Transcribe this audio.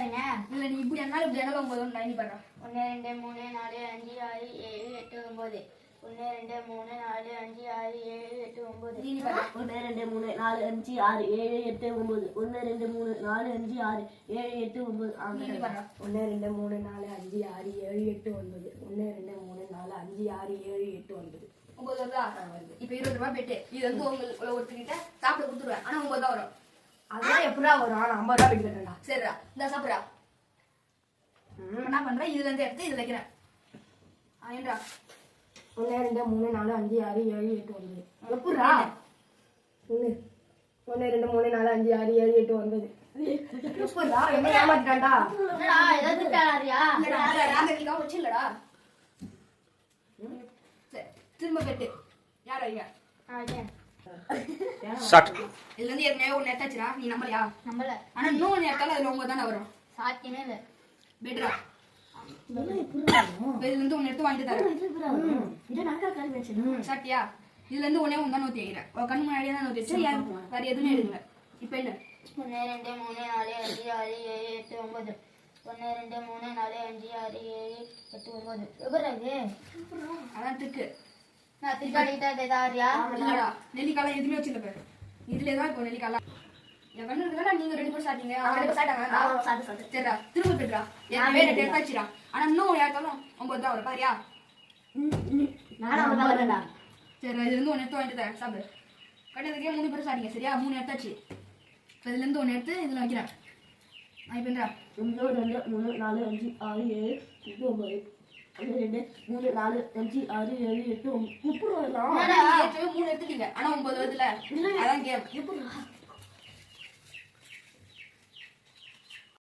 வரீங்க இல்ல நீ இப்படி என்னாலும் இப்படி என்னாலும் 9 ஒன்று நீ பண்ற 1 2 3 4 5 6 7 8 9 1 2 3 4 5 6 7 8 9 நீ பண்ற 1 2 3 4 5 6 7 8 9 1 2 3 4 5 6 7 8 9 நீ பண்ற 1 2 3 4 5 6 7 8 9 1 2 3 4 5 6 7 8 9 9 வருதா இப்ப 20 ரூபாய் பெட்டு இது வந்து உங்களுக்கு ஒருத்தர்கிட்ட சாப்பிட கொடுத்துருவேன் ஆனா 9 தான் வரும் அதெல்லாம் எப்படா வரும் நான் 50 ரூபா பெட்டு கட்டேன்டா சரிடா இந்த சாப்பிடா என்ன பண்றேன் இதுல இருந்து எடுத்து இது வைக்கிறேன் ஏன்டா 1 2 3 4 5 6 7 8 9 எப்படா 1 2 3 4 5 6 7 8 9 எப்படா என்ன ஏமாத்திட்டான்டா என்னடா ஏதாவது திட்டாரியா இல்லடா ராகவிகா வச்சில்லடா சரி திரும்ப பெட்டு யார் ஐயா ஸ்டார்ட் இதுல இருந்து ஏற்கனவே ஒன்று எடுத்தாச்சுடா நீ நம்பலையா நம்மள ஆனா இன்னும் ஒன்று எடுத்தாலும் அதுல 9 தானே வரும் சாத்தியமே இல்லை பெட்ரா இதுல இருந்து ஒன்று எடுத்து வாங்கிட்டு தரேன் சாட்டியா இதுல இருந்து ஒன்னே ஒன்று தான் நோத்தி வைக்கிறேன் உன் கண்ணு முன்னாடியே தான் நோத்தி வச்சு வேற எதுவுமே எடுக்கல இப்ப என்ன 1 2 3 4 5 6 7 8 9 1 2 3 4 5 6 7 8 9 எவ்வளோ இது அதான் ட்ரிக்கு நான் திருக்காடிக்கிட்ட ஏதாரியா இல்லடா நெல்லிக்காலாம் எதுவுமே வச்சிருக்க பாரு இதுல தான் இப்போ நெல்லிக்காலாம் என் கண்ணு இருக்குல்ல நீங்க 2 பேரும் சாப்பிட்டீங்க அவங்க 2 பேரும் சாப்பிட்டாங்க சரிடா திரும்ப பெட்ரா ஏற்கனவே ரெண்டு எடுத்தாச்சுடா ஆனா இன்னும் யாருக்காலும் 9 தான் வரும் பாரியா சரி இதுல இருந்து ஒன்று எடுத்து வாங்கிட்டு தரேன் சாப்பிடு கட்டதுக்கே 3 பேரும் சாப்பிட்டீங்க சரியா 3 எடுத்தாச்சு இப்போ இதுல இருந்து ஒன்று எடுத்து இதுல வைக்கிறேன் நான் இப்போ என்றா 1 2 3 4 5 6 7 8 9 1 2 3 4 5 6 7 8 9 30 3 எடுத்துட்டீங்க ஆனா 9 வருதுல அதான் கேம்